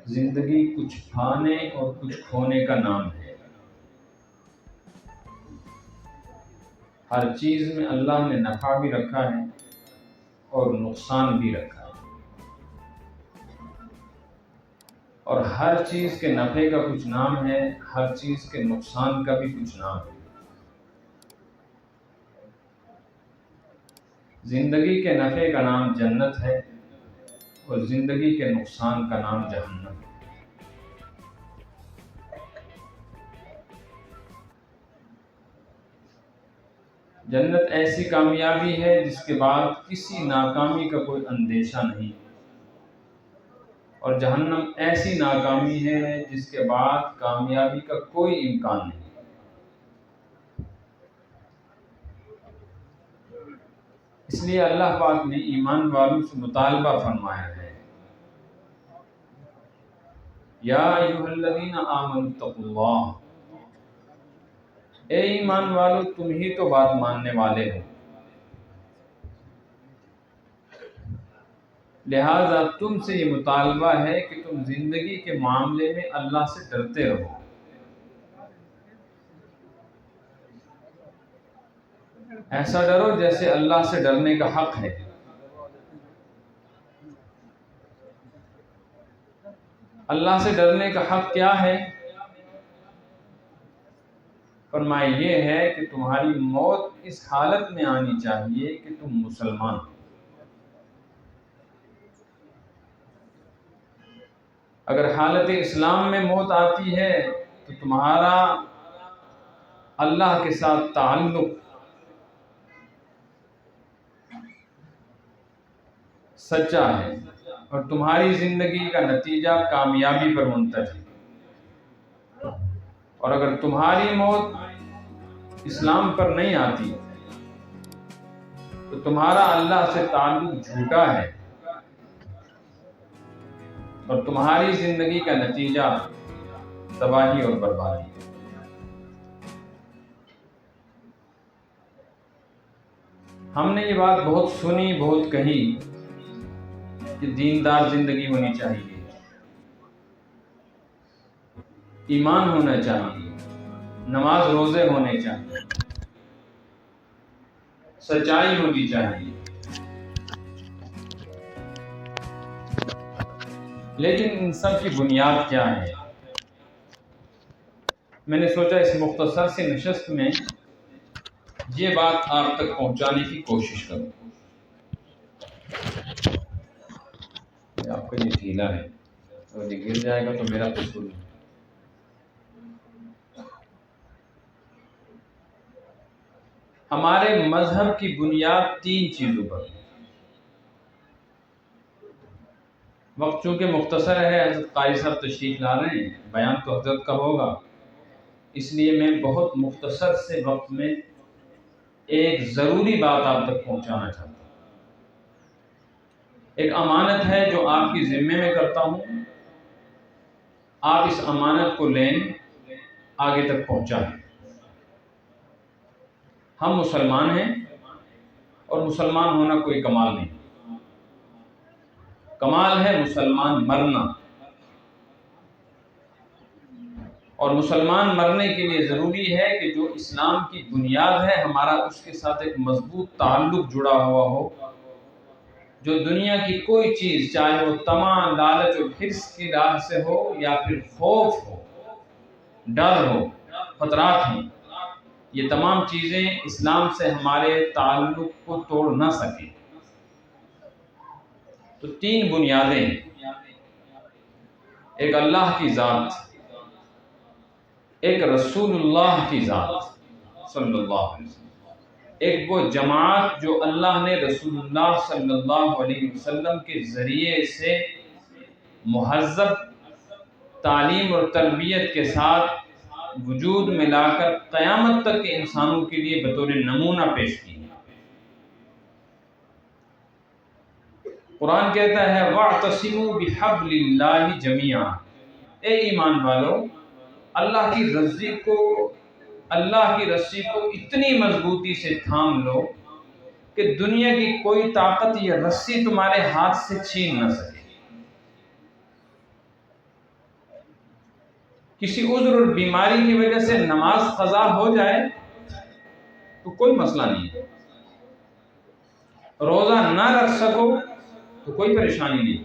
زندگی کچھ پانے اور کچھ کھونے کا نام ہے۔ ہر چیز میں اللہ نے نفع بھی رکھا ہے اور نقصان بھی رکھا ہے، اور ہر چیز کے نفع کا کچھ نام ہے، ہر چیز کے نقصان کا بھی کچھ نام ہے۔ زندگی کے نفع کا نام جنت ہے اور زندگی کے نقصان کا نام جہنم ہے۔ جنت ایسی کامیابی ہے جس کے بعد کسی ناکامی کا کوئی اندیشہ نہیں، اور جہنم ایسی ناکامی ہے جس کے بعد کامیابی کا کوئی امکان نہیں۔ اس لیے اللہ پاک نے ایمان والوں سے مطالبہ فرمایا ہے، یا ایھا الذین آمنوا اتقوا اللہ، اے ایمان والو تم ہی تو بات ماننے والے ہو، لہذا تم سے یہ مطالبہ ہے کہ تم زندگی کے معاملے میں اللہ سے ڈرتے رہو۔ ایسا ڈرو جیسے اللہ سے ڈرنے کا حق ہے۔ اللہ سے ڈرنے کا حق کیا ہے؟ فرمایا یہ ہے کہ تمہاری موت اس حالت میں آنی چاہیے کہ تم مسلمان ہو۔ اگر حالت اسلام میں موت آتی ہے تو تمہارا اللہ کے ساتھ تعلق سچا ہے اور تمہاری زندگی کا نتیجہ کامیابی پر منتج ہے، اور اگر تمہاری موت اسلام پر نہیں آتی تو تمہارا اللہ سے تعلق جھوٹا ہے اور تمہاری زندگی کا نتیجہ تباہی اور بربادی ہے۔ ہم نے یہ بات بہت سنی، بہت کہی کہ دیندار زندگی ہونی چاہیے، ایمان ہونا چاہیے، نماز روزے ہونے چاہیے، سچائی ہونی چاہیے، لیکن ان سب کی بنیاد کیا ہے؟ میں نے سوچا اس مختصر سی نشست میں یہ بات آپ تک پہنچانے کی کوشش کروں۔ آپ کا یہ ڈھیلا ہے، اگر یہ گر جائے گا تو میرا قصور نہیں۔ ہمارے مذہب کی بنیاد 3 چیزوں پر ہے۔ وقت چونکہ مختصر ہے، حضرت قاری صاحب تشریف لا رہے ہیں، بیان تو حضرت کا ہوگا، اس لیے میں بہت مختصر سے وقت میں ایک ضروری بات آپ تک پہنچانا چاہتا ہوں۔ ایک امانت ہے جو آپ کی ذمے میں کرتا ہوں، آپ اس امانت کو لیں، آگے تک پہنچائیں۔ ہم مسلمان ہیں اور مسلمان ہونا کوئی کمال نہیں، کمال ہے مسلمان مرنا، اور مسلمان مرنے کے لیے ضروری ہے کہ جو اسلام کی بنیاد ہے ہمارا اس کے ساتھ ایک مضبوط تعلق جڑا ہوا ہو، جو دنیا کی کوئی چیز چاہے وہ طمع، لالچ اور حرص کی راہ سے ہو یا پھر خوف ہو، ڈر ہو، خطرات ہوں، یہ تمام چیزیں اسلام سے ہمارے تعلق کو توڑ نہ سکیں۔ تو 3 بنیادیں ہیں، ایک اللہ کی ذات، ایک رسول اللہ کی ذات صلی اللہ علیہ وسلم، ایک وہ جماعت جو اللہ نے رسول اللہ صلی اللہ علیہ وسلم کے ذریعے سے مہذب تعلیم اور تربیت کے ساتھ وجود میں لا کر قیامت تک کے انسانوں کے لیے بطور نمونہ پیش کی ہے۔ قرآن کہتا ہے وَاعْتَصِمُوا بِحَبْلِ اللَّهِ جَمِيعًا، اے ایمان والو اللہ کی رسی کو اتنی مضبوطی سے تھام لو کہ دنیا کی کوئی طاقت یہ رسی تمہارے ہاتھ سے چھین نہ سکے۔ کسی عذر اور بیماری کی وجہ سے نماز قضا ہو جائے تو کوئی مسئلہ نہیں ہے، روزہ نہ رکھ سکو تو کوئی پریشانی نہیں،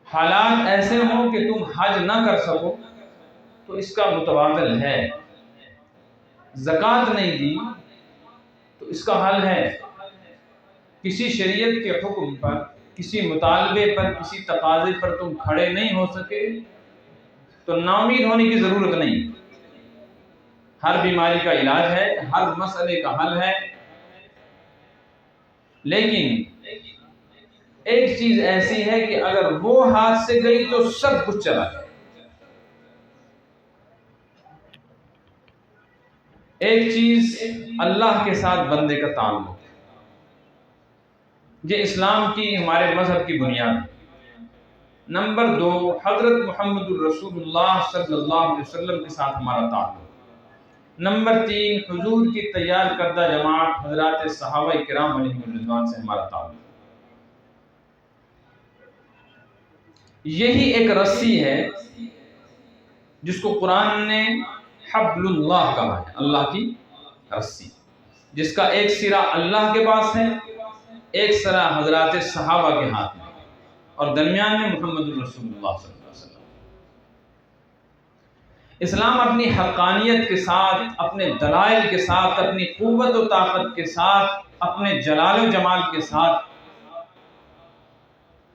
حالات ایسے ہوں کہ تم حج نہ کر سکو تو اس کا متبادل ہے، زکوٰۃ نہیں دی تو اس کا حل ہے، کسی شریعت کے حکم پر، کسی مطالبے پر، کسی تقاضے پر تم کھڑے نہیں ہو سکے تو ناامید ہونے کی ضرورت نہیں، ہر بیماری کا علاج ہے، ہر مسئلے کا حل ہے، لیکن ایک چیز ایسی ہے کہ اگر وہ ہاتھ سے گئی تو سب کچھ چلا جائے۔ ایک چیز اللہ کے ساتھ بندے کا تعلق ہے، یہ اسلام کی، ہمارے مذہب کی بنیاد ہے۔ نمبر 2، حضرت محمد الرسول اللہ صلی اللہ علیہ وسلم کے ساتھ ہمارا تعلق۔ نمبر 3، حضور کی تیار کردہ جماعت حضرات صحابہ کرام علیہم الرضوان سے ہمارا تعلق۔ یہی ایک رسی ہے جس کو قرآن نے حبل اللہ کہا ہے، اللہ کی رسی، جس کا ایک سرا اللہ کے پاس ہے، ایک سرا حضرات صحابہ کے ہاتھ میں، اور درمیان میں محمد الرسول اللہ صلی اللہ علیہ وسلم۔ اسلام اپنی حقانیت کے ساتھ، اپنے دلائل کے ساتھ، اپنی قوت و طاقت کے ساتھ، اپنے جلال و جمال کے ساتھ،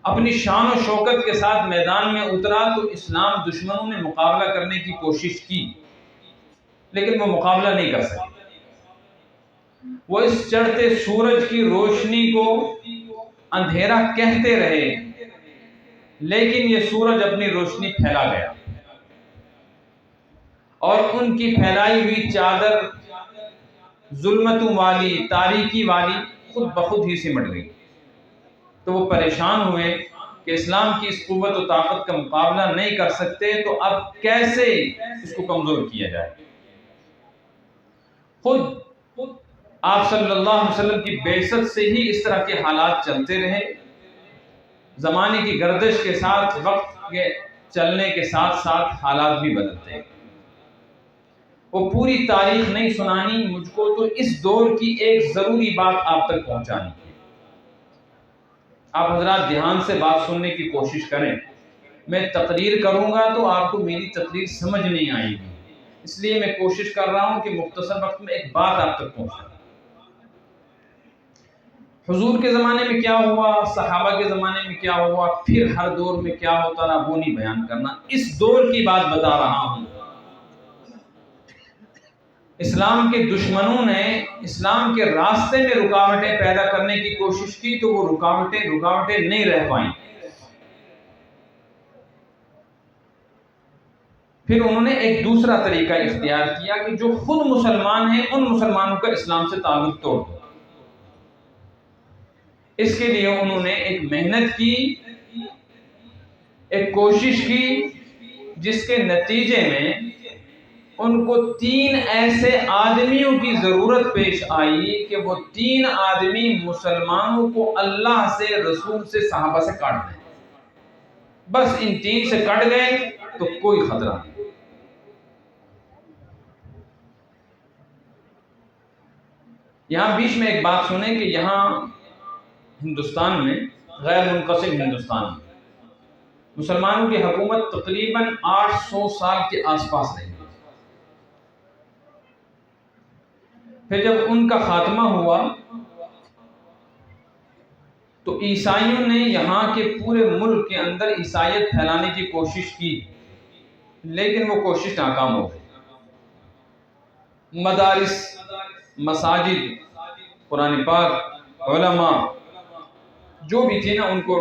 اپنی شان و شوکت کے ساتھ میدان میں اترا تو اسلام دشمنوں نے مقابلہ کرنے کی کوشش کی، لیکن وہ مقابلہ نہیں کر سکے۔ وہ اس چڑھتے سورج کی روشنی کو اندھیرا کہتے رہے، لیکن یہ سورج اپنی روشنی پھیلا گیا، اور ان کی پھیلائی ہوئی چادر ظلمتوں والی، تاریکی والی خود بخود ہی سمٹ گئی۔ تو وہ پریشان ہوئے کہ اسلام کی اس قوت و طاقت کا مقابلہ نہیں کر سکتے، تو اب کیسے اس کو کمزور کیا جائے۔ خود آپ صلی اللہ علیہ وسلم کی بعثت سے ہی اس طرح کے حالات چلتے رہے، زمانے کی گردش کے ساتھ، وقت کے چلنے کے ساتھ ساتھ حالات بھی بدلتے ہیں۔ وہ پوری تاریخ نہیں سنانی مجھ کو، تو اس دور کی ایک ضروری بات آپ تک پہنچانی ہے۔ آپ حضرات دھیان سے بات سننے کی کوشش کریں، میں تقریر کروں گا تو آپ کو میری تقریر سمجھ نہیں آئے گی، اس لیے میں کوشش کر رہا ہوں کہ مختصر وقت میں ایک بات آپ تک پہنچائیں۔ حضور کے زمانے میں کیا ہوا، صحابہ کے زمانے میں کیا ہوا، پھر ہر دور میں کیا ہوتا رہا، وہ نہیں بیان کرنا، اس دور کی بات بتا رہا ہوں۔ اسلام کے دشمنوں نے اسلام کے راستے میں رکاوٹیں پیدا کرنے کی کوشش کی، تو وہ رکاوٹیں نہیں رہ پائیں۔ پھر انہوں نے ایک دوسرا طریقہ اختیار کیا کہ جو خود مسلمان ہیں ان مسلمانوں کا اسلام سے تعلق توڑ دو۔ اس کے لیے انہوں نے ایک محنت کی، ایک کوشش کی، جس کے نتیجے میں ان کو 3 ایسے آدمیوں کی ضرورت پیش آئی کہ وہ 3 آدمی مسلمانوں کو اللہ سے، رسول سے، صحابہ سے کاٹ دیں۔ بس ان 3 سے کٹ گئے تو کوئی خطرہ نہیں۔ یہاں بیچ میں ایک بات سنیں کہ یہاں ہندوستان میں، غیر منقسم ہندوستان میں، مسلمانوں کی حکومت تقریباً 800 سال کے آس پاس رہی۔ پھر جب ان کا خاتمہ ہوا تو عیسائیوں نے یہاں کے پورے ملک کے اندر عیسائیت پھیلانے کی کوشش کی، لیکن وہ کوشش ناکام ہو گئی۔ مدارس، مساجد، قرآن پاک، علماء جو بھی تھی نا، ان کو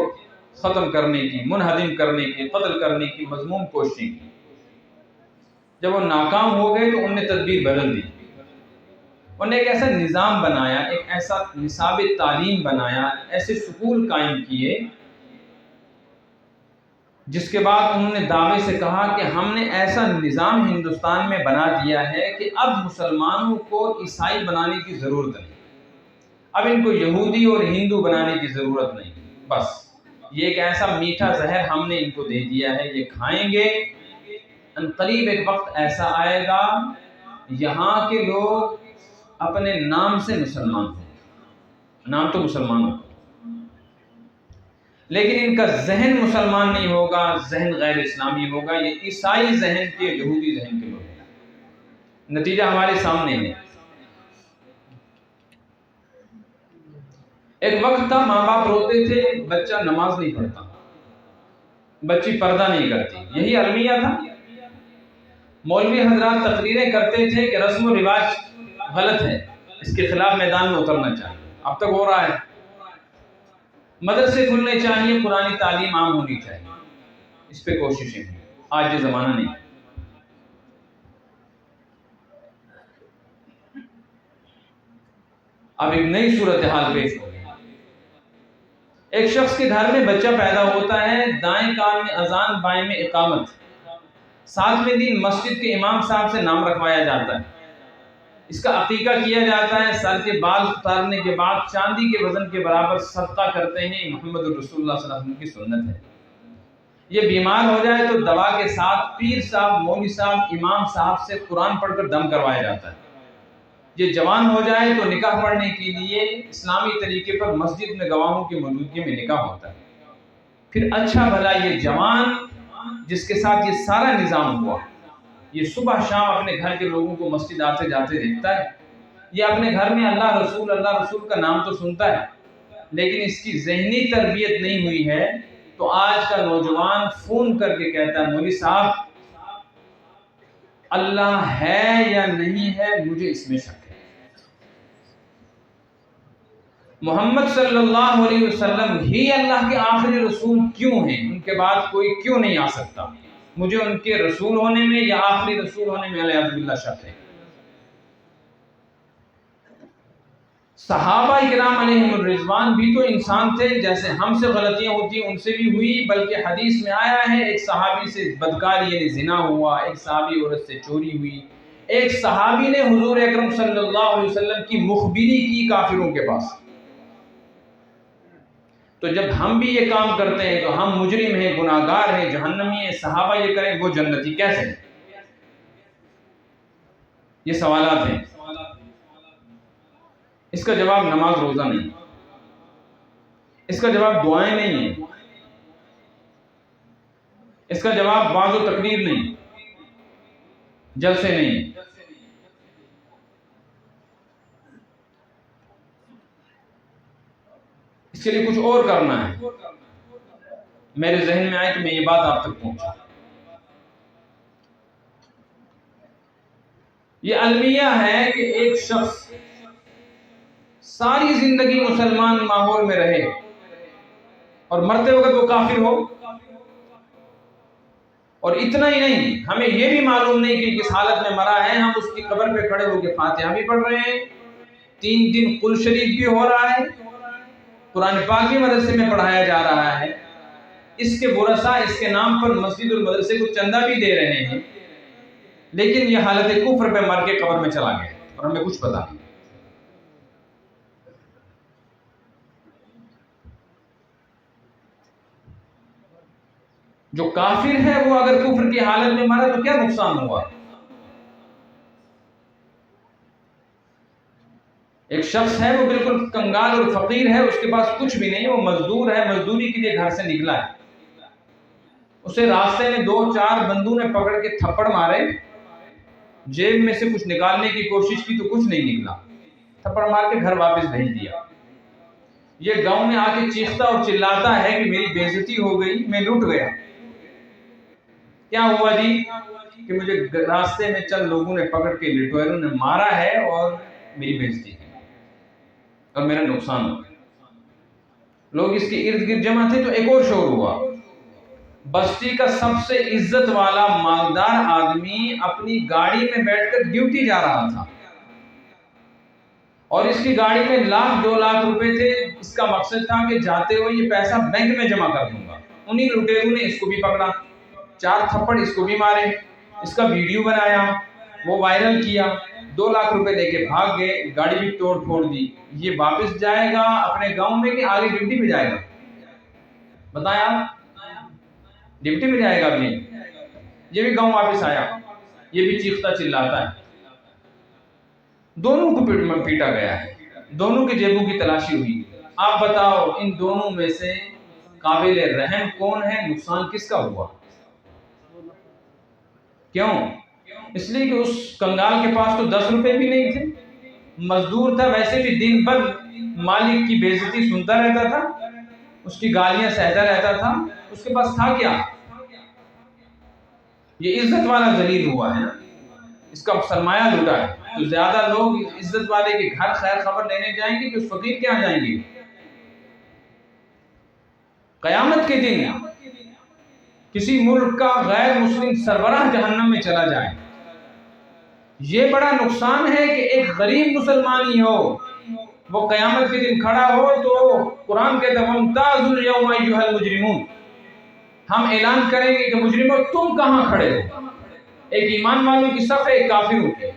ختم کرنے کی، منہدم کرنے کی، قتل کرنے کی مذموم کوششیں کی۔ جب وہ ناکام ہو گئے تو ان نے تدبیر بدل دی، انہوں نے ایک ایسا نظام بنایا، ایک ایسا نصاب تعلیم بنایا، ایسے سکول قائم کیے، جس کے بعد انہوں نے دعوے سے کہا کہ ہم نے ایسا نظام ہندوستان میں بنا دیا ہے کہ اب مسلمانوں کو عیسائی بنانے کی ضرورت نہیں، اب ان کو یہودی اور ہندو بنانے کی ضرورت نہیں، بس یہ ایک ایسا میٹھا زہر ہم نے ان کو دے دیا ہے، یہ کھائیں گے، ان قریب ایک وقت ایسا آئے گا یہاں کے لوگ اپنے نام سے مسلمان ہوں، نام تو مسلمان ہوں، لیکن ان کا ذہن مسلمان نہیں ہوگا، ذہن غیر اسلامی ہوگا، یہ عیسائی ذہن کے، یہودی ذہن کے لوگ ہیں۔ نتیجہ ہمارے سامنے ہے۔ ایک وقت تھا ماں باپ روتے تھے بچہ نماز نہیں پڑھتا، بچی پردہ نہیں کرتی، یہی المیہ تھا۔ مولوی حضرات تقریریں کرتے تھے کہ رسم و رواج غلط ہے، اس کے خلاف میدان میں اترنا چاہیے، اب تک ہو رہا ہے۔ مدرسے کھلنے چاہیے، قرآنی تعلیم عام ہونی چاہیے، اس پہ کوششیں ہیں۔ آج یہ زمانہ نہیں۔ اب ایک نئی صورتحال پیش ہو گئی۔ ایک شخص کے گھر میں بچہ پیدا ہوتا ہے، دائیں کان میں اذان، بائیں میں اقامت، 7ویں دن مسجد کے امام صاحب سے نام رکھوایا جاتا ہے، اس کا عقیقہ کیا جاتا ہے، سر کے بال اتارنے کے بعد چاندی کے وزن کے برابر صدقہ کرتے ہیں، محمد رسول اللہ صلی اللہ علیہ وسلم کی سنت ہے۔ یہ بیمار ہو جائے تو دوا کے ساتھ پیر صاحب، مولوی صاحب، امام صاحب سے قرآن پڑھ کر دم کروایا جاتا ہے۔ یہ جوان ہو جائے تو نکاح پڑھنے کے لیے اسلامی طریقے پر مسجد میں گواہوں کی موجودگی میں نکاح ہوتا ہے۔ پھر اچھا بھلا یہ جوان جس کے ساتھ یہ سارا نظام ہوا، یہ صبح شام اپنے گھر کے لوگوں کو مسجد آتے جاتے دیکھتا ہے، یہ اپنے گھر میں اللہ رسول کا نام تو سنتا ہے، لیکن اس کی ذہنی تربیت نہیں ہوئی ہے، تو آج کا نوجوان فون کر کے کہتا ہے مولوی صاحب اللہ ہے یا نہیں ہے، مجھے اس میں شک ہے۔ محمد صلی اللہ علیہ وسلم ہی اللہ کے آخری رسول کیوں ہیں؟ ان کے بعد کوئی کیوں نہیں آ سکتا؟ مجھے ان کے رسول ہونے میں یا آخری رسول ہونے میں والعیاذ باللہ شک ہے۔ صحابہ کرام علیہم الرضوان بھی تو انسان تھے، جیسے ہم سے غلطیاں ہوتی ہیں ان سے بھی ہوئی، بلکہ حدیث میں آیا ہے ایک صحابی سے بدکاری یعنی زنا ہوا، ایک صحابی عورت سے چوری ہوئی، ایک صحابی نے حضور اکرم صلی اللہ علیہ وسلم کی مخبری کی کافروں کے پاس۔ تو جب ہم بھی یہ کام کرتے ہیں تو ہم مجرم ہیں، گناہگار ہیں، جہنمی ہیں، صحابہ یہ کریں وہ جنتی کیسے؟ یہ سوالات ہیں، اس کا جواب نماز روزہ نہیں، اس کا جواب دعائیں نہیں ہیں، اس کا جواب وعظ و تقریر نہیں، جلسے نہیں۔ اس کے لیے کچھ اور کرنا ہے۔ میرے ذہن میں آئے کہ میں یہ بات آپ تک پہنچا۔ یہ المیہ ہے کہ ایک شخص ساری زندگی مسلمان ماحول میں رہے اور مرتے وقت وہ کافر ہو، اور اتنا ہی نہیں، ہمیں یہ بھی معلوم نہیں کہ کس حالت میں مرا ہے، ہم اس کی قبر پہ کھڑے ہو کے فاتحہ بھی پڑھ رہے ہیں، 3 دن قل شریف بھی ہو رہا ہے، قرآن پاک بھی مدرسے میں پڑھایا جا رہا ہے، اس کے ورثاء اس کے نام پر مسجد المدرسے کو چندہ بھی دے رہے ہیں، لیکن یہ حالت کفر پہ مر کے قبر میں چلا گیا اور ہمیں کچھ پتا نہیں۔ جو کافر ہے وہ اگر کفر کی حالت میں مرا تو کیا نقصان ہوا؟ ایک شخص ہے وہ بالکل کنگال اور فقیر ہے، اس کے پاس کچھ بھی نہیں، وہ مزدور ہے، مزدوری کے لیے گھر سے نکلا ہے، اسے راستے میں 2-4 بندوں نے پکڑ کے تھپڑ مارے، جیب میں سے کچھ نکالنے کی کوشش کی تو کچھ نہیں نکلا، تھپڑ مار کے گھر واپس بھیج دیا۔ یہ گاؤں میں آ کے چیختا اور چلاتا ہے کہ میری بے عزتی ہو گئی، میں لٹ گیا۔ کیا ہوا جی؟ کہ مجھے راستے میں چند لوگوں نے پکڑ کے لٹوئروں نے مارا ہے اور میری بے عزتی کی اور میرا نقصان ہو گیا۔ لوگ اس کے ارد گرد جمع تھے تو ایک اور شور ہوا، بستی کا سب سے عزت والا مالدار آدمی اپنی گاڑی میں بیٹھ کر ڈیوٹی جا رہا تھا اور اس کی گاڑی میں 1-2 لاکھ روپے تھے، اس کا مقصد تھا کہ جاتے ہوئے یہ پیسہ بینک میں جمع کر دوں گا۔ انہی لٹیروں نے اس کو بھی پکڑا، 4 تھپڑ اس کو بھی مارے، اس کا ویڈیو بنایا، وہ وائرل کیا، 2 لاکھ روپے لے کے بھاگ گئے، گاڑی بھی توڑ پھوڑ دی۔ یہ واپس جائے گا اپنے گاؤں میں کہ آگے ڈیوٹی پہ جائے گا؟ بتایا ڈپٹی بھی جائے گا ابھی، یہ بھی گاؤں واپس آیا، یہ بھی چیختا چلاتا ہے، دونوں کو پیٹا گیا ہے، دونوں کی جیبوں کی تلاشی ہوئی۔ آپ بتاؤ ان دونوں میں سے قابل رحم کون ہے؟ نقصان کس کا ہوا؟ کیوں؟ اس لیے کہ اس کنگال کے پاس تو 10 روپے بھی نہیں تھے، مزدور تھا، ویسے بھی دن بھر مالک کی بے عزتی سنتا رہتا تھا، اس کی گالیاں سہتا رہتا تھا، اس کے پاس تھا کیا؟ یہ عزت والا ذلیل ہوا ہے نا، اس کا سرمایہ لوٹا ہے۔ تو زیادہ لوگ عزت والے کے گھر خیر خبر لینے جائیں گے کہ اس فقیر کے یہاں جائیں گے؟ قیامت کے دن کسی ملک کا غیر مسلم سربراہ جہنم میں چلا جائے، یہ بڑا نقصان ہے کہ ایک غریب مسلمان ہی ہو، وہ قیامت کے دن کھڑا ہو تو قرآن کہتا ہے وَامْتَازُوا الْيَوْمَ أَيُّهَا الْمُجْرِمُونَ، ہم اعلان کریں گے کہ مجرموں تم کہاں کھڑے ہو؟ ایک ایمان والوں کی صف ہے، ایک کافروں کی،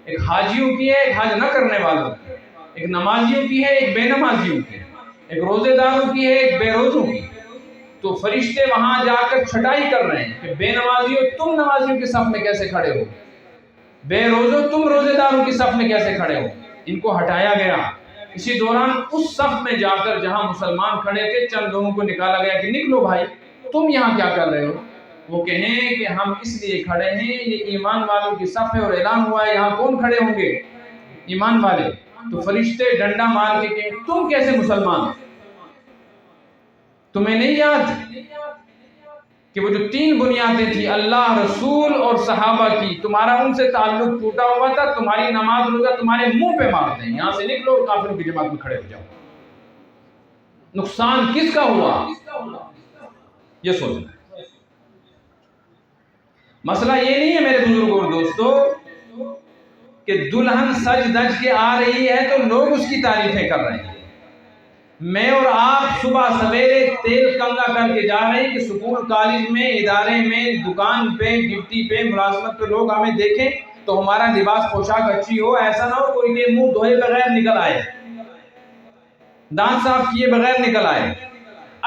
ایک حاجیوں کی ہے، ایک حج نہ کرنے والوں کی، ایک نمازیوں کی ہے، ایک بے نمازیوں کی، ایک روزے داروں کی ہے، ایک بے روزوں کی۔ تو فرشتے وہاں جا کر چھٹائی کر رہے ہیں کہ بے نمازیوں تم نمازیوں کی صف میں کیسے کھڑے ہو، بے روزوں تم روزے داروں کی صف میں کیسے کھڑے ہو؟ ان کو ہٹایا گیا۔ اسی دوران اس صف میں جا کر جہاں مسلمان کھڑے تھے چند لوگوں کو نکالا گیا کہ نکلو بھائی، تم یہاں کیا کر رہے ہو؟ وہ کہیں کہ ہم اس لیے کھڑے ہیں، یہ ایمان والوں کی صف ہے اور اعلان ہوا ہے یہاں کون کھڑے ہوں گے؟ ایمان والے۔ تو فرشتے ڈنڈا مار کے کہیں تم کیسے مسلمان ہو؟ تمہیں نہیں یاد کہ وہ جو 3 بنیادیں تھی اللہ، رسول اور صحابہ کی، تمہارا ان سے تعلق ٹوٹا ہوا تھا، تمہاری نماز روزہ تمہارے منہ پہ مارتے ہیں، یہاں سے نکلو اور کافروں کی جماعت میں کھڑے ہو جاؤ۔ نقصان کس کا ہوا؟ یہ سوچنا ہے۔ مسئلہ یہ نہیں ہے میرے بزرگوں اور دوستو کہ دلہن سج دج کے آ رہی ہے تو لوگ اس کی تعریفیں کر رہے ہیں۔ میں اور آپ صبح سویرے تیل کنگا کر کے جا رہے ہیں کہ سکول کالج میں ادارے میں دکان پہ ڈیوٹی پہ ملازمت پہ لوگ ہمیں دیکھیں تو ہمارا لباس پوشاک اچھی ہو، ایسا نہ ہو کوئی کے منہ دھوئے بغیر نکل آئے، دانت صاف کیے بغیر نکل آئے۔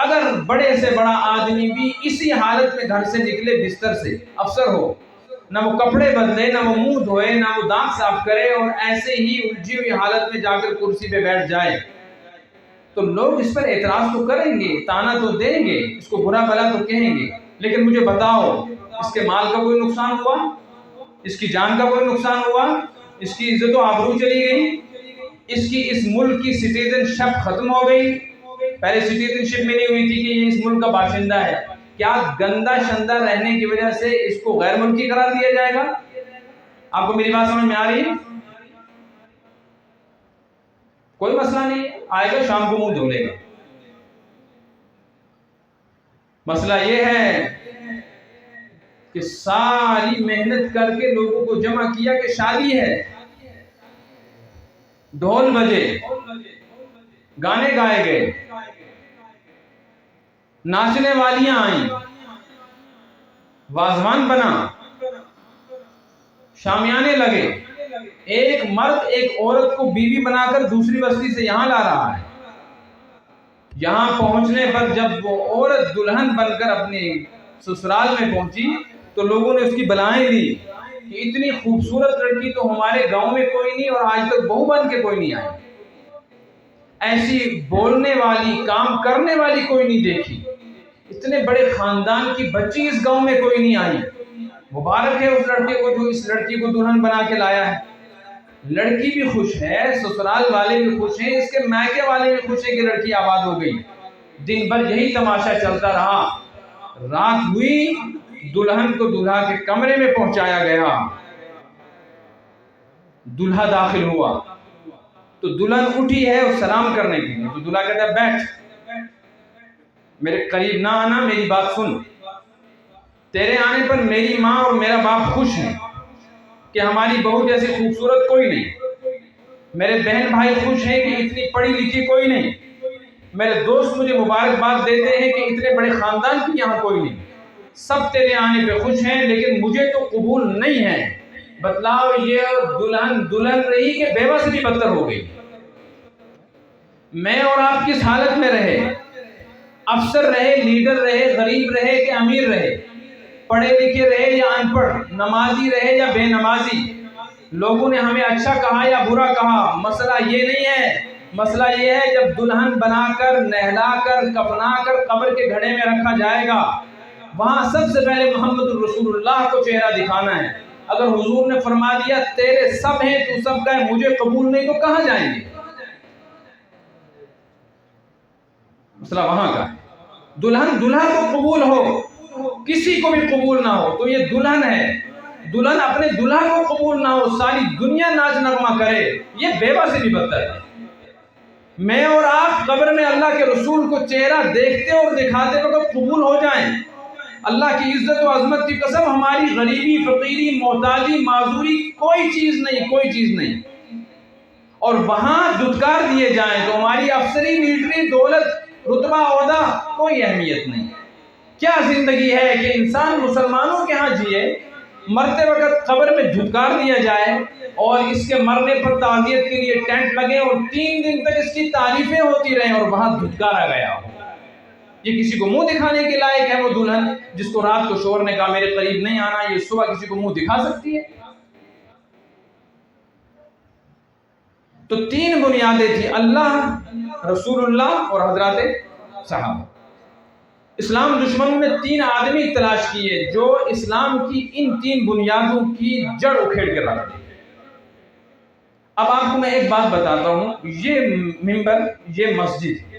اگر بڑے سے بڑا آدمی بھی اسی حالت میں گھر سے نکلے بستر سے، افسر ہو، نہ وہ کپڑے بدلے، نہ وہ منہ دھوئے، نہ وہ دانت صاف کرے اور ایسے ہی الجھی ہوئی حالت میں جا کر کرسی پہ بیٹھ جائے تو لوگ اس پر اعتراض تو کریں گے، طعنہ تو دیں گے، اس کو برا بھلا تو کہیں گے، لیکن مجھے بتاؤ اس کے مال کا کوئی نقصان ہوا؟ اس کی جان کا کوئی نقصان ہوا؟ اس کی عزت و آبرو چلی گئی؟ اس کی اس ملک کی سٹیزن شپ ختم ہو گئی؟ پہلے سٹیزن شپ میں نہیں ہوئی تھی کہ یہ اس ملک کا باشندہ ہے، کیا گندا شندہ رہنے کی وجہ سے اس کو غیر ملکی قرار دیا جائے گا؟ آپ کو میری بات سمجھ میں آ رہی ہے؟ کوئی مسئلہ نہیں، آئے گا شام کو منہ دھو لے گا۔ مسئلہ یہ ہے کہ ساری محنت کر کے لوگوں کو جمع کیا کہ شادی ہے، ڈھول بجے، گانے گائے گئے، ناچنے والیاں آئیں، وازوان بنا، شامیانے لگے، ایک مرد ایک عورت کو بیوی بنا کر دوسری بستی سے یہاں لا رہا ہے۔ یہاں پہنچنے پر جب وہ عورت دلہن بن کر اپنے سسرال میں پہنچی تو لوگوں نے اس کی بلائیں دی کہ اتنی خوبصورت لڑکی تو ہمارے گاؤں میں کوئی نہیں اور آج تک بہو بن کے کوئی نہیں آئی، ایسی بولنے والی کام کرنے والی کوئی نہیں دیکھی، اتنے بڑے خاندان کی بچی اس گاؤں میں کوئی نہیں آئی۔ مبارک ہے اس لڑکے کو جو اس لڑکی کو دلہن بنا کے لایا ہے۔ لڑکی بھی خوش ہے، سسرال والے بھی خوش ہیں، اس کے مائکے والے بھی خوش ہیں کہ لڑکی آباد ہو گئی۔ دن بھر یہی تماشا چلتا رہا، رات ہوئی، دلہن کو دلہا کے کمرے میں پہنچایا گیا، دلہا داخل ہوا تو دلہن اٹھی ہے اور سلام کرنے کے لیے تو دلہا کہتا ہے بیٹھ، میرے قریب نہ آنا، میری بات سن، تیرے آنے پر میری ماں اور میرا باپ خوش ہیں کہ ہماری بہو جیسی خوبصورت کوئی نہیں، میرے بہن بھائی خوش ہیں کہ اتنی پڑھی لکھی کوئی نہیں، میرے دوست مجھے مبارکباد دیتے ہیں کہ اتنے بڑے خاندان کی یہاں کوئی نہیں، سب تیرے آنے پہ خوش ہیں لیکن مجھے تو قبول نہیں ہے، بتلاؤ یہ دلہن رہی کہ بیوہ سے بھی بدتر ہو گئی؟ میں اور آپ کس حالت میں رہے؟ افسر رہے، لیڈر رہے، غریب رہے کہ امیر رہے، پڑھے لکھے رہے یا ان پڑھ، نمازی رہے یا بے نمازی، لوگوں نے ہمیں اچھا کہا یا برا کہا، مسئلہ یہ نہیں ہے۔ مسئلہ یہ ہے جب دلہن بنا کر، نہلا کر، کفنا کر قبر کے گھڑے میں رکھا جائے گا، وہاں سب سے پہلے محمد الرسول اللہ کو چہرہ دکھانا ہے۔ اگر حضور نے فرما دیا تیرے سب ہیں، تو سب کا ہے، مجھے قبول نہیں، تو کہاں جائیں گے؟ مسئلہ وہاں کا ہے۔ دلہن دلہا کو قبول ہو، کسی کو بھی قبول نہ ہو، تو یہ دلہن ہے۔ دلہن اپنے دلہا کو قبول نہ ہو، ساری دنیا ناچ نغمہ کرے، یہ بیوہ سے بھی بدتر ہے۔ میں اور آپ قبر میں اللہ کے رسول کو چہرہ دیکھتے اور دکھاتے وقت قبول ہو جائیں، اللہ کی عزت و عظمت کی قسم ہماری غریبی، فقیری، محتاجی، معذوری کوئی چیز نہیں، کوئی چیز نہیں، اور وہاں دھتکار دیے جائیں تو ہماری افسری، لیڈری، دولت، رتبہ، عہدہ کوئی اہمیت نہیں۔ کیا زندگی ہے کہ انسان مسلمانوں کے ہاں جیے، مرتے وقت قبر میں دھتکار دیا جائے، اور اس کے مرنے پر تعزیت کے لیے ٹینٹ لگے اور 3 دن تک اس کی تعریفیں ہوتی رہیں اور وہاں دھتکارا گیا ہو۔ یہ کسی کو منہ دکھانے کے لائق ہے وہ دلہن جس کو رات کو شوہر نے کہا میرے قریب نہیں آنا، یہ صبح کسی کو منہ دکھا سکتی ہے؟ تو 3 بنیادیں تھی، اللہ، رسول اللہ اور حضرات صحابہ۔ اسلام دشمنوں نے 3 آدمی تلاش کیے جو اسلام کی ان 3 بنیادوں کی جڑ اکھیڑ کے رکھ دیں۔ اب آپ کو میں ایک بات بتاتا ہوں، یہ منبر، یہ مسجد،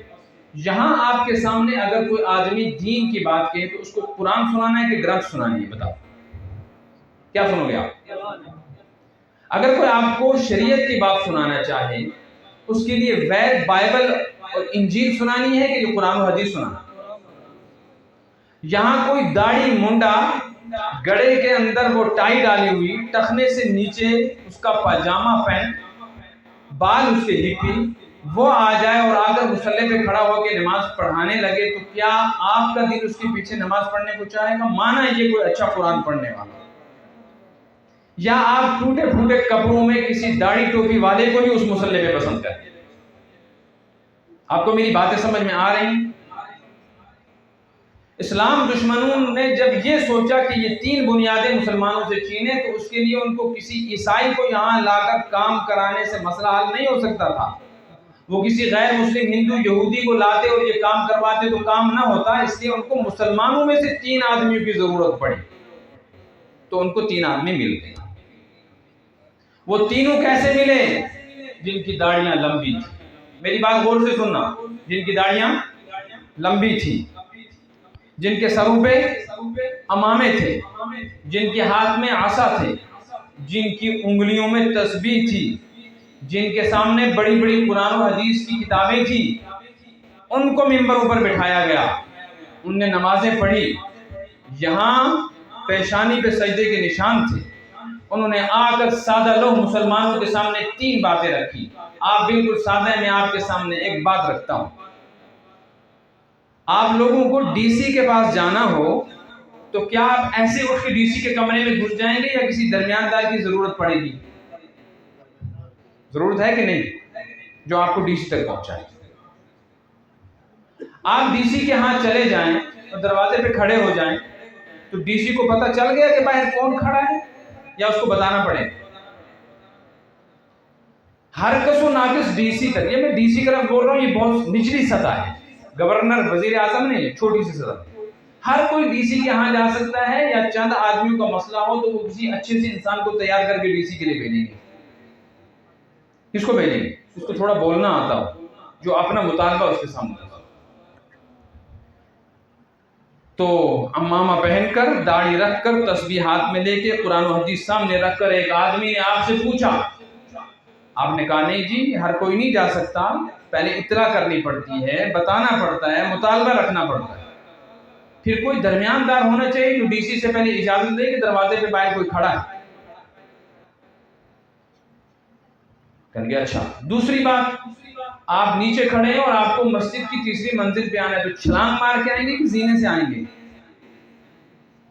یہاں آپ کے سامنے اگر کوئی آدمی دین کی بات کہے تو اس کو قرآن سنانا ہے کہ گرنتھ سنانی ہے؟ بتاؤ کیا سنو گے آپ؟ اگر کوئی آپ کو شریعت کی بات سنانا چاہے، اس کے لیے وید، بائبل اور انجیل سنانی ہے کہ یہ قرآن و حدیث سنانا؟ یہاں کوئی داڑھی منڈا، گڑے کے اندر وہ ٹائی ڈالی ہوئی، ٹخنے سے نیچے اس کا پاجامہ پینٹ، بال اس کے ہپی، وہ آ جائے اور آ کر مصلی پہ کھڑا ہو کے نماز پڑھانے لگے تو کیا آپ کا دل اس کے پیچھے نماز پڑھنے کو چاہے گا؟ مانا یہ کوئی اچھا قرآن پڑھنے والا، یا آپ ٹوٹے پھوٹے کپڑوں میں کسی داڑھی ٹوپی والے کو ہی اس مصلی پہ پسند کریں؟ آپ کو میری باتیں سمجھ میں آ رہی ہیں؟ اسلام دشمنوں نے جب یہ سوچا کہ یہ 3 بنیادیں مسلمانوں سے چھینے، تو اس کے لیے ان کو کسی عیسائی کو یہاں لا کر کام کرانے سے مسئلہ حل نہیں ہو سکتا تھا۔ وہ کسی غیر مسلم ہندو یہودی کو لاتے اور یہ کام کرواتے تو کام نہ ہوتا، اس لیے ان کو مسلمانوں میں سے 3 آدمیوں کی ضرورت پڑی، تو ان کو 3 آدمی مل گئے۔ وہ تینوں کیسے ملے؟ جن کی داڑیاں لمبی تھی، میری بات غور سے سننا، جن کی داڑیاں لمبی تھی، جن کے سروں پہ امامے تھے، جن کے ہاتھ میں عصا تھے، جن کی انگلیوں میں تسبیح تھی، جن کے سامنے بڑی بڑی قرآن و حدیث کی کتابیں تھی، ان کو ممبروں پر بٹھایا گیا۔ ان نے نمازیں پڑھی، یہاں پیشانی پہ سجدے کے نشان تھے۔ انہوں نے آ کر سادہ لوگ مسلمانوں کے سامنے 3 باتیں رکھی۔ آپ بالکل سادہ ہیں، میں آپ کے سامنے ایک بات رکھتا ہوں۔ آپ لوگوں کو ڈی سی کے پاس جانا ہو تو کیا آپ ایسے اٹھ کے ڈی سی کے کمرے میں گھس جائیں گے یا کسی درمیاندار کی ضرورت پڑے گی؟ ضرورت ہے کہ نہیں جو آپ کو ڈی سی تک پہنچائے؟ آپ ڈی سی کے ہاں چلے جائیں اور دروازے پہ کھڑے ہو جائیں تو ڈی سی کو پتہ چل گیا کہ باہر کون کھڑا ہے یا اس کو بتانا پڑے؟ ہر کس و ناقص ڈی سی تک، یہ میں ڈی سی کا بول رہا ہوں، یہ بہت نچلی سطح ہے، گورنر، وزیر اعظم نہیں، چھوٹی سی سطح۔ ہر کوئی ڈی سی کے ہاں جا سکتا ہے، یا چند آدمیوں کا مسئلہ ہو تو وہ کسی اچھے سے انسان کو تیار کر کے ڈی سی کے لیے بھیجیں گے۔ کس کو بھیجیں گے؟ اس کو تھوڑا بولنا آتا ہو، جو اپنا مطالبہ اس کے سامنے۔ تو امامہ پہن کر، داڑھی رکھ کر، تسبیح ہاتھ میں لے کے، قرآن و حدیث سامنے رکھ کر ایک آدمی نے آپ سے پوچھا، آپ نے کہا نہیں جی ہر کوئی نہیں جا سکتا، پہلے اطلاع کرنی پڑتی ہے، بتانا پڑتا ہے، مطالبہ رکھنا پڑتا ہے، پھر کوئی درمیاندار ہونا چاہیے جو ڈی سی سے پہلے اجازت دے کہ دروازے پہ باہر کوئی کھڑا ہے۔ کہنے گیا اچھا۔ دوسری بات، آپ نیچے کھڑے ہیں اور آپ کو مسجد کی 3ری منزل پہ آنا ہے، تو چھلانگ مار کے آئیں گے کہ زینے سے آئیں گے؟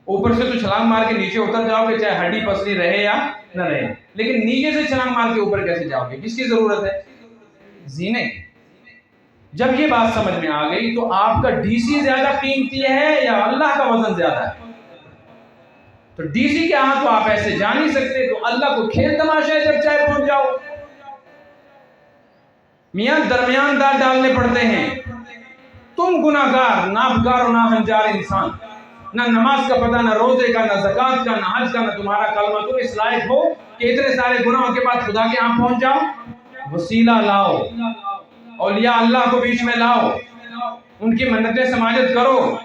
اوپر سے تو چھلانگ مار کے نیچے اتر جاؤ گے، چاہے ہڈی پسلی رہے یا نہ رہے، لیکن نیچے سے چھلانگ مار کے اوپر کیسے جاؤ گے؟ کس کی ضرورت ہے؟ زینے کی۔ جب یہ بات سمجھ میں آ گئی تو آپ کا ڈی سی زیادہ قیمتی ہے یا اللہ کا وزن زیادہ ہے؟ تو ڈی سی کے ہاں تو آپ ایسے جا نہیں سکتے، تو اللہ کو کھیل تماشا ہے جب چاہے پہنچ جاؤ۔ میاں درمیان دار ڈالنے پڑتے ہیں۔ تم گناہگار، نابکار و ناہنجار انسان، نہ نماز کا پتہ، نہ روزے کا، نہ زکوٰۃ کا، نہ حج کا، نہ تمہارا کلمہ، تم اس لائق ہو کہ اتنے سارے گناہوں کے بعد خدا کے ہاں پہنچ جاؤ؟ وسیلہ لاؤ، اولیاء اللہ کو بیچ میں لاؤ، ان کی منتیں سماجت کرو،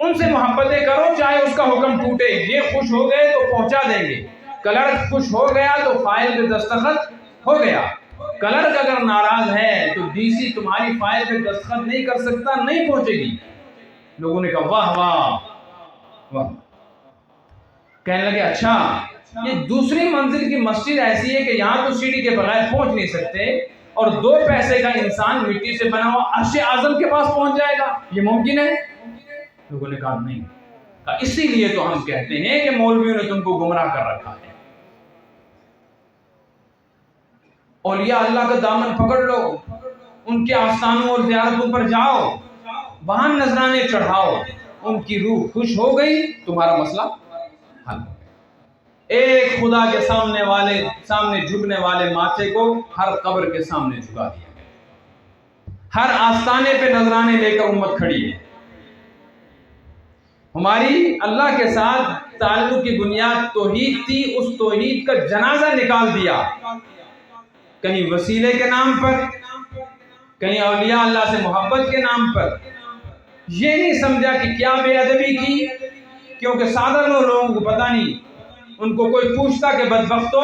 ان سے محبتیں کرو، چاہے اس کا حکم ٹوٹے۔ یہ خوش ہو گئے تو پہنچا دیں گے، کلرک خوش ہو گیا تو فائل پہ دستخط ہو گیا۔ کلرک اگر ناراض ہے تو ڈی سی تمہاری فائل پہ دستخط نہیں کر سکتا، نہیں پہنچے گی۔ لوگوں نے کہا واہ واہ واہ، کہنے لگے اچھا یہ دوسری منزل کی مسجد ایسی ہے کہ یہاں تو سیڑھی کے بغیر پہنچ نہیں سکتے، اور 2 پیسے کا انسان مٹی سے بنا ہوا عرش اعظم کے پاس پہنچ جائے گا، یہ ممکن ہے؟ لوگوں نے کہا نہیں۔ کہا اسی لیے تو ہم کہتے ہیں کہ مولویوں نے تم کو گمراہ کر رکھا ہے۔ اولیاء اللہ کا دامن پکڑ لو، ان کے آستانوں اور زیارتوں پر جاؤ، وہاں نذرانے چڑھاؤ، ان کی روح خوش ہو گئی، تمہارا مسئلہ حل ہو گیا۔ ایک خدا کے سامنے جھکنے والے ماتھے کو ہر قبر کے سامنے جھکا دیا گیا۔ ہر آستانے پہ نذرانے لے کر امت کھڑی ہے۔ ہماری اللہ کے ساتھ تعلق کی بنیاد توحید تھی، اس توحید کا جنازہ نکال دیا، کہیں وسیلے کے نام پر، کہیں اولیاء اللہ سے محبت کے نام پر۔ یہ نہیں سمجھا کہ کیا بے ادبی کی، کیونکہ سادہ لوگوں کو پتہ نہیں، ان کو کوئی پوچھتا کہ بدبختو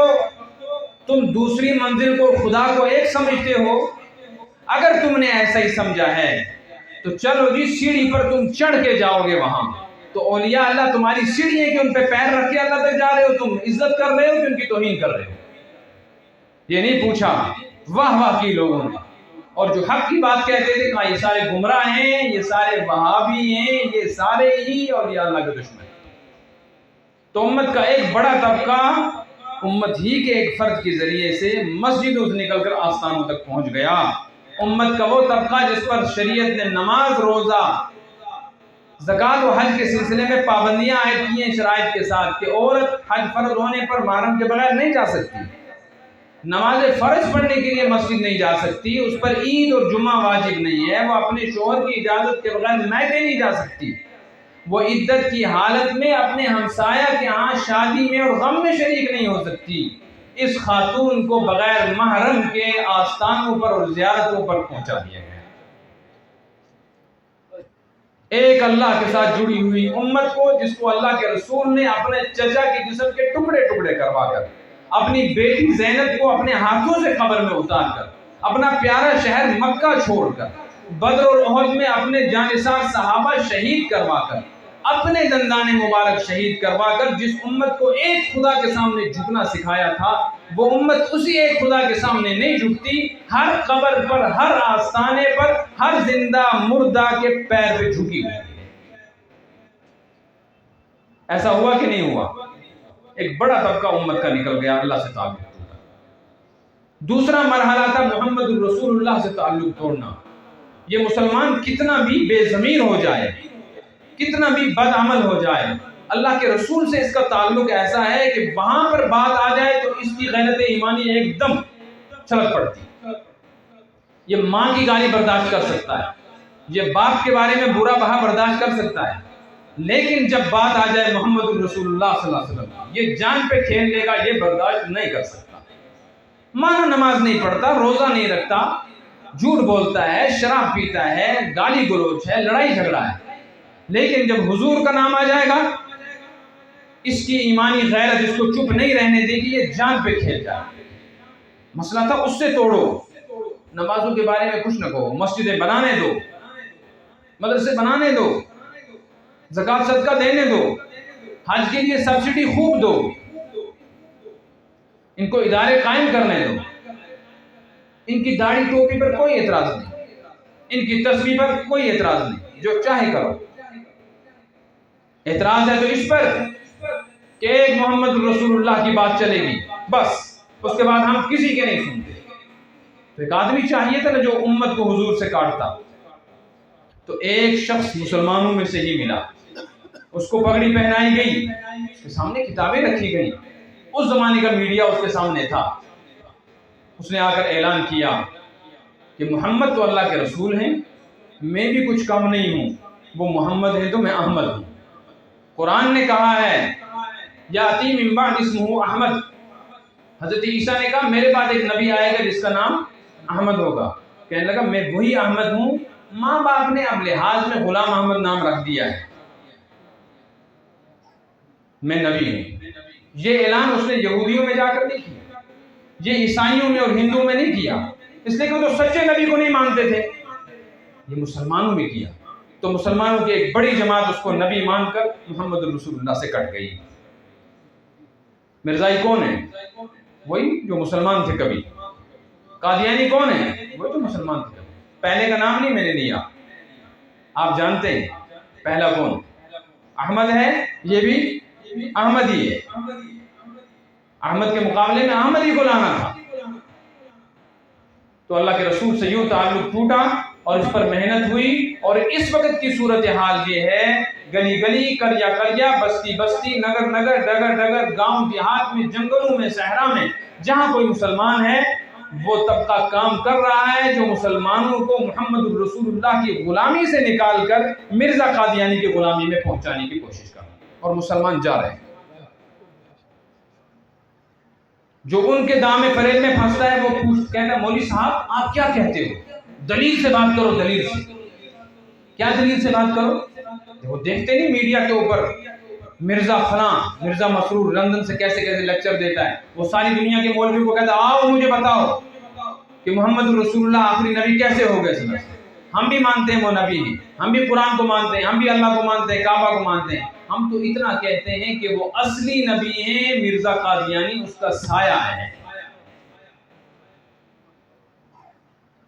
تم دوسری منزل کو خدا کو ایک سمجھتے ہو؟ اگر تم نے ایسا ہی سمجھا ہے تو چلو جی سیڑھی پر تم چڑھ کے جاؤ گے وہاں، تو اولیاء اللہ تمہاری سیڑھی ہے کہ ان پہ پیر رکھ کے اللہ تک جا رہے ہو، تم عزت کر رہے ہو کہ ان کی توہین کر رہے ہو؟ یہ نہیں پوچھا، واہ واہ کی لوگوں نے، اور جو حق کی بات کہتے تھے کہا یہ سارے گمراہ ہیں، یہ سارے وہابی ہیں، یہ سارے ہی اولیاء اللہ کے دشمن ہیں۔ تو امت کا ایک بڑا طبقہ امت ہی کے ایک فرد کے ذریعے سے مسجدوں سے نکل کر آستانوں تک پہنچ گیا۔ امت کا وہ طبقہ جس پر شریعت نے نماز، روزہ، زکوٰۃ و حج کے سلسلے میں پابندیاں عائد کی ہیں شرائط کے ساتھ کہ عورت حج فرض ہونے پر محرم کے بغیر نہیں جا سکتی، نماز فرض پڑھنے کے لیے مسجد نہیں جا سکتی، اس پر عید اور جمعہ واجب نہیں ہے، وہ اپنے شوہر کی اجازت کے بغیر میکے نہیں جا سکتی، وہ عدت کی حالت میں اپنے ہمسایہ کے ہاں شادی میں اور غم میں شریک نہیں ہو سکتی۔ اس خاتون کو بغیر محرم کے آستانوں پر اور زیارتوں پر پہنچا دیا گیا۔ ایک اللہ کے ساتھ جڑی ہوئی امت کو، جس کو اللہ کے رسول نے اپنے چچا کے جسم کے ٹکڑے ٹکڑے کروا کر، اپنی بیٹی زینب کو اپنے ہاتھوں سے قبر میں اتار کر، اپنا پیارا شہر مکہ چھوڑ کر، بدر اور احد میں اپنے جانثار صحابہ شہید کروا کر، اپنے دندان مبارک شہید کروا کر جس امت کو ایک خدا کے سامنے جھکنا سکھایا تھا، وہ امت اسی ایک خدا کے سامنے نہیں جھکتی، ہر قبر پر، ہر آستانے پر، ہر زندہ مردہ کے پیر پہ جھکی ہوئی ہے۔ ایسا ہوا کہ نہیں ہوا؟ ایک بڑا طبقہ امت کا نکل گیا، اللہ سے تعلق ٹوٹا۔ دوسرا مرحلہ تھا محمد الرسول اللہ سے تعلق توڑنا۔ یہ مسلمان کتنا بھی بے ضمیر ہو جائے، کتنا بھی بد عمل ہو جائے، اللہ کے رسول سے اس کا تعلق ایسا ہے کہ وہاں پر بات آ جائے تو اس کی غیرت ایمانی ایک دم چھلک پڑتی۔ یہ ماں کی گالی برداشت کر سکتا ہے، یہ باپ کے بارے میں برا بھا برداشت کر سکتا ہے، لیکن جب بات آ جائے محمد الرسول اللہ صلی اللہ علیہ وسلم، یہ جان پہ کھیل لے گا، یہ برداشت نہیں کر سکتا۔ مانا نماز نہیں پڑھتا، روزہ نہیں رکھتا، جھوٹ بولتا ہے، شراب پیتا ہے، گالی گلوچ ہے، لڑائی جھگڑا ہے، لیکن جب حضور کا نام آ جائے گا، اس کی ایمانی غیرت اس کو چپ نہیں رہنے دے گی، یہ جان پہ کھیل جائے۔ مسئلہ تھا اس سے توڑو، نمازوں کے بارے میں کچھ نہ کہو، مسجدیں بنانے دو، مدرسے بنانے دو، زکوٰۃ صدقہ دینے دو، حج کے لیے سبسڈی خوب دو، ان کو ادارے قائم کرنے دو، ان کی داڑھی ٹوپی پر کوئی اعتراض نہیں، ان کی تسبیح پر کوئی اعتراض نہیں، جو چاہے کرو۔ اعتراض ہے تو اس پر کہ ایک محمد رسول اللہ کی بات چلے گی، بس اس کے بعد ہم کسی کے نہیں سنتے۔ تو ایک آدمی چاہیے تھا نا جو امت کو حضور سے کاٹتا. تو ایک شخص مسلمانوں میں سے ہی ملا، اس کو پگڑی پہنائی گئی، اس کے سامنے کتابیں رکھی گئی. اس زمانے کا میڈیا اس کے سامنے تھا. اس نے آ کر اعلان کیا کہ محمد تو اللہ کے رسول ہیں، میں بھی کچھ کم نہیں ہوں، وہ محمد ہے تو میں احمد ہوں. قرآن نے کہا ہے یاتی من بعد اسمہ احمد. حضرت عیسیٰ نے کہا میرے بعد ایک نبی آئے گا جس کا نام احمد ہوگا. کہنے لگا میں وہی احمد ہوں، ماں باپ نے اب لحاظ میں غلام احمد نام رکھ دیا ہے، میں نبی ہوں. یہ اعلان اس نے یہودیوں میں جا کر نہیں کیا، یہ عیسائیوں میں اور ہندوؤں میں نہیں کیا، اس لیے کہ وہ تو سچے نبی کو نہیں مانتے تھے. یہ مسلمانوں میں کیا. تو مسلمانوں کی ایک بڑی جماعت اس کو نبی مان کر محمد رسول اللہ سے کٹ گئی. مرزائی کون ہے؟ وہی جو مسلمان تھے کبھی. قادیانی کون ہے؟ وہی جو مسلمان تھے کبھی. پہلے کا نام نہیں میں نے لیا، آپ جانتے ہیں پہلا کون؟ احمد ہے، یہ بھی احمد ہی ہے. احمد کے مقابلے میں احمد ہی کو لانا تھا. تو اللہ کے رسول سے یوں تعلق ٹوٹا اور اس پر محنت ہوئی. اور اس وقت کی صورتحال یہ ہے، گلی گلی، قریہ قریہ، بستی بستی، نگر نگر، ڈگر ڈگر، گاؤں دیہات میں، جنگلوں میں، صحرا میں، جہاں کوئی مسلمان ہے وہ طبقہ کام کر رہا ہے جو مسلمانوں کو محمد الرسول اللہ کی غلامی سے نکال کر مرزا قادیانی کی غلامی میں پہنچانے کی کوشش کر رہا ہے. اور مسلمان جا رہے ہیں. جو ان کے دامے فریب میں پھنستا ہے وہ کہتا ہے مولوی صاحب آپ کیا کہتے ہو؟ دلیل سے بات کرو. دلیل سے کیا؟ دلیل سے بات کرو. وہ دیکھتے نہیں میڈیا کے اوپر مرزا فلاں، مرزا مسرور لندن سے کیسے کیسے لیکچر دیتا ہے. وہ ساری دنیا کے مولوی کو کہتا ہے آؤ مجھے بتاؤ کہ محمد رسول اللہ آخری نبی کیسے ہو گئے. سنا ہم بھی مانتے ہیں وہ نبی ہیں، ہم بھی قرآن کو مانتے ہیں، ہم بھی اللہ کو مانتے ہیں، کعبہ کو مانتے ہیں. ہم تو اتنا کہتے ہیں کہ وہ اصلی نبی ہیں، مرزا قادیانی اس کا سایہ ہے.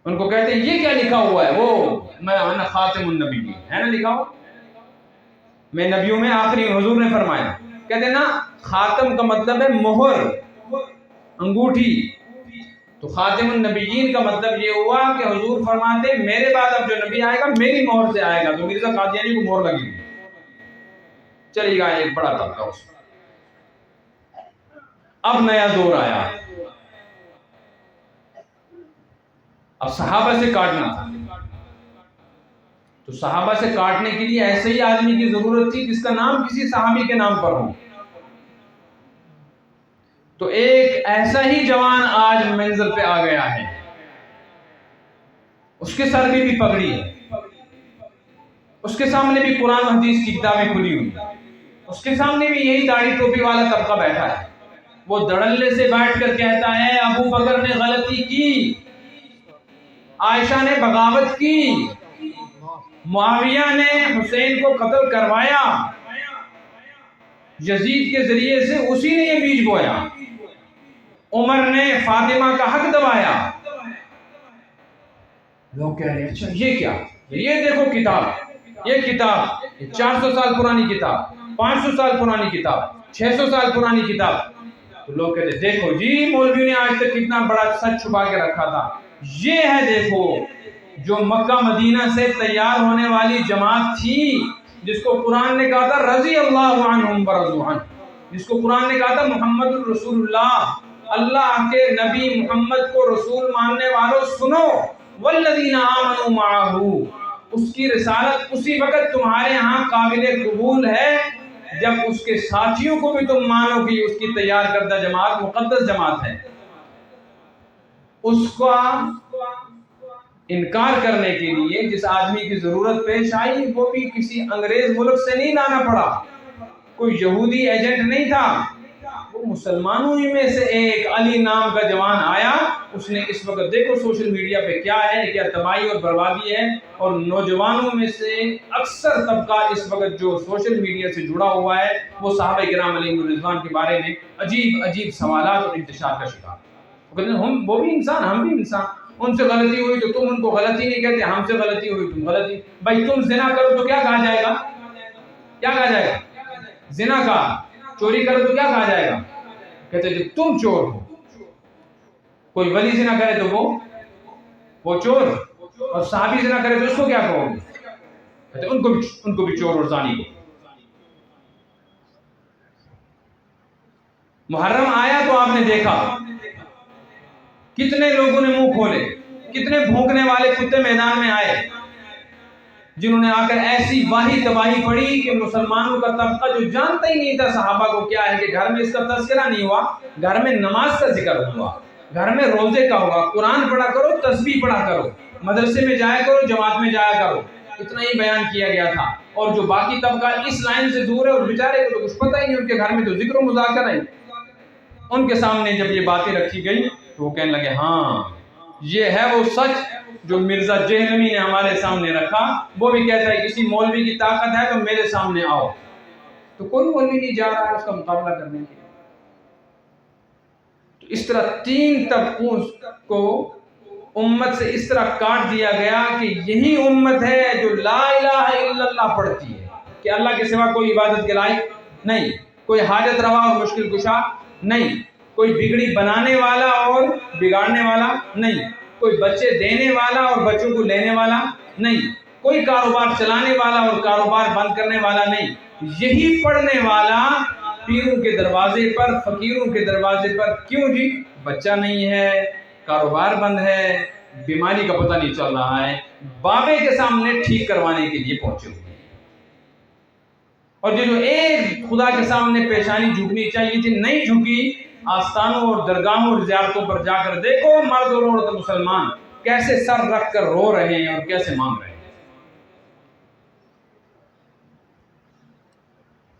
ان کو کہتے ہیں یہ کیا لکھا ہوا ہے؟ وہ میں انا خاتم النبی ہے نا لکھا ہوا، میں نبیوں میں آخری. حضور نے فرمایا، کہتے ہیں نا خاتم کا مطلب ہے مہر، انگوٹھی. تو خاتم النبیین کا مطلب یہ ہوا کہ حضور فرماتے میرے بعد اب جو نبی آئے گا میری مہر سے آئے گا. تو مرزا قادیانی کو مہر لگی، چلی گا ایک بڑا طبقہ اس. اب نیا دور آیا، اب صحابہ سے کاٹنا تھا. تو صحابہ سے کاٹنے کے لیے ایسے ہی آدمی کی ضرورت تھی جس کا نام کسی صحابی کے نام پر ہو. تو ایک ایسا ہی جوان آج منزل پہ آ گیا ہے، اس کے سر میں بھی پگڑی ہے، اس کے سامنے بھی قرآن حدیث کی کتابیں کھلی ہوئی، اس کے سامنے بھی یہی داڑھی ٹوپی والا طبقہ بیٹھا ہے. وہ دھڑلے سے بیٹھ کر کہتا ہے ابو بکر نے غلطی کی، عائشہ نے بغاوت کی، معاویہ نے حسین کو قتل کروایا، یزید کے ذریعے سے اسی نے یہ بیج بویا، عمر نے فاطمہ کا حق دبایا. لوگ کہہ رہے ہیں اچھا یہ کیا؟ یہ دیکھو کتاب، یہ کتاب 400 سال پرانی کتاب، 500 سال پرانی کتاب، 600 سال پرانی کتاب. تو لوگ کہتے ہیں دیکھو جی مولوی نے آج تک کتنا بڑا سچ چھپا کے رکھا تھا. یہ ہے دیکھو جو مکہ مدینہ سے تیار ہونے والی جماعت تھی، جس کو قرآن نے کہا تھا رضی اللہ عنہم ورضوا عنہ، جس کو قرآن نے کہا تھا محمد الرسول اللہ، اللہ کے نبی محمد کو رسول ماننے والوں سنو، والذین آمنوا معہ، اس کی رسالت اسی وقت تمہارے ہاں قابل قبول ہے جب اس کے ساتھیوں کو بھی تم مانو کہ اس کی تیار کردہ جماعت مقدس جماعت ہے. اس کا انکار کرنے کے لیے جس آدمی کی ضرورت پیش آئی وہ بھی کسی انگریز ملک سے نہیں لانا پڑا، کوئی یہودی ایجنٹ نہیں تھا، وہ مسلمانوں ہی میں سے ایک علی نام کا جوان آیا. اس نے اس وقت دیکھو سوشل میڈیا پہ کیا ہے، کیا تباہی اور بربادی ہے. اور نوجوانوں میں سے اکثر طبقہ اس وقت جو سوشل میڈیا سے جڑا ہوا ہے وہ صحابہ کرام علیہم الرضوان کے بارے میں عجیب عجیب سوالات اور انتشار کا شکار. وہ بھی انسان، ہم بھی انسان، ان سے غلطی ہوئی تو تم ان کو غلطی نہیں کہتے، ہم سے غلطی ہوئی تم غلطی. بھائی تم زنا کرو تو کیا کہا جائے گا؟ کیا کہا جائے گا؟ زنا کا. چوری کرو تو کیا کہا جائے گا؟ کہتے جب تم چور ہو. کوئی ولی زنا کرے تو وہ وہ چور اور صحابی زنا کرے تو اس کو کیا کہو گے؟ کہتے ان کو بھی چور اور زانی کو۔ محرم آیا تو آپ نے دیکھا کتنے لوگوں نے منہ کھولے، کتنے بھونکنے والے کتے میدان میں آئے، جنہوں نے آ کر ایسی واہی تباہی پڑی کہ مسلمانوں کا طبقہ جو جانتا ہی نہیں تھا صحابہ کو کیا ہے، کہ گھر میں اس کا تذکرہ نہیں ہوا، گھر میں نماز کا ذکر ہوا، گھر میں روزے کا ہوا، قرآن پڑھا کرو، تسبیح پڑھا کرو، مدرسے میں جایا کرو، جماعت میں جایا کرو، اتنا ہی بیان کیا گیا تھا۔ اور جو باقی طبقہ اس لائن سے دور ہے اور بیچارے کو تو کچھ پتہ ہی نہیں، ان کے گھر میں تو ذکر و مذاکرہ نہیں، ان کے سامنے جب یہ باتیں رکھی گئی تو وہ کہنے لگے ہاں یہ ہے وہ سچ جو مرزا جہلمی نے ہمارے سامنے رکھا، وہ بھی کہتا ہے کسی مولوی کی طاقت ہے تو میرے سامنے آؤ، تو کوئی مولوی نہیں جا رہا ہے اس کا مقابلہ کرنے کے لیے۔ تو اس طرح تین طبقوں کو امت سے اس طرح کاٹ دیا گیا کہ یہی امت ہے جو لا الہ الا اللہ پڑھتی ہے کہ اللہ کے سوا کوئی عبادت کے لائق نہیں، کوئی حاجت روا اور مشکل کشا نہیں، کوئی بگڑی بنانے والا اور بگاڑنے والا نہیں، کوئی بچے دینے والا اور بچوں کو لینے والا نہیں، کوئی کاروبار چلانے والا اور کاروبار بند کرنے والا نہیں، یہی پڑھنے والا پیروں کے دروازے پر، فقیروں کے دروازے پر، کیوں جی؟ بچہ نہیں ہے، کاروبار بند ہے، بیماری کا پتہ نہیں چل رہا ہے، بابے کے سامنے ٹھیک کروانے کے لیے پہنچے ہوئے۔ اور جو ایک خدا کے سامنے پیشانی جھکنی چاہیے تھی نہیں جھکی، آستانوں اور درگاہوں اور زیارتوں پر جا کر دیکھو مرد اور عورت مسلمان کیسے سر رکھ کر رو رہے ہیں اور کیسے مانگ رہے ہیں۔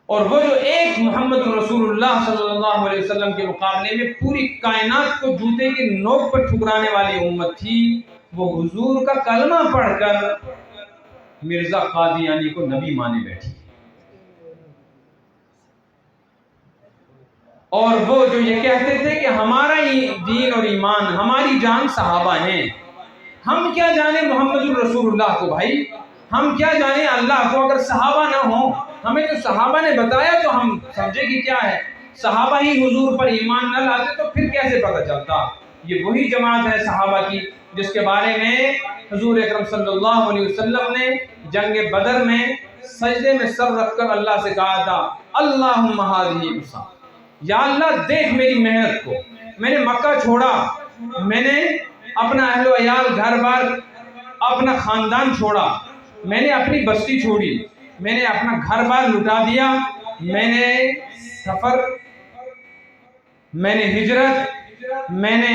اور وہ جو ایک محمد رسول اللہ صلی اللہ علیہ وسلم کے مقابلے میں پوری کائنات کو جوتے کی نوک پر ٹھکرانے والی امت تھی، وہ حضور کا کلمہ پڑھ کر مرزا قادیانی کو نبی مانے بیٹھی۔ اور وہ جو یہ کہتے تھے کہ ہمارا ہی دین اور ایمان، ہماری جان صحابہ ہیں، ہم کیا جانے محمد الرسول اللہ کو بھائی، ہم کیا جانے اللہ کو، اگر صحابہ نہ ہوں، ہمیں تو صحابہ نے بتایا تو ہم سمجھے کہ کیا ہے، صحابہ ہی حضور پر ایمان نہ لاتے تو پھر کیسے پتہ چلتا۔ یہ وہی جماعت ہے صحابہ کی جس کے بارے میں حضور اکرم صلی اللہ علیہ وسلم نے جنگ بدر میں سجدے میں سر رکھ کر اللہ سے کہا تھا اللہم ہذہ عصا، یا اللہ دیکھ میری محنت کو، میں نے مکہ چھوڑا، میں نے اپنا اہل و عیال گھر بار اپنا خاندان چھوڑا، میں نے اپنی بستی چھوڑی، میں نے اپنا گھر بار لٹا دیا، میں نے سفر، میں نے ہجرت، میں نے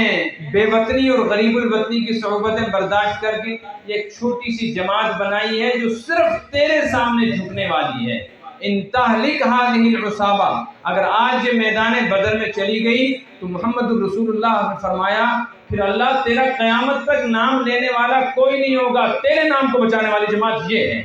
بے وطنی اور غریب الوطنی کی صحبتیں برداشت کر کے ایک چھوٹی سی جماعت بنائی ہے جو صرف تیرے سامنے جھکنے والی ہے۔ ان تہلک هذه العصابہ، اگر آج یہ میدان بدر میں چلی گئی تو محمد الرسول اللہ نے فرمایا پھر اللہ تیرا قیامت تک نام لینے والا کوئی نہیں ہوگا، تیرے نام کو بچانے والی جماعت یہ ہے۔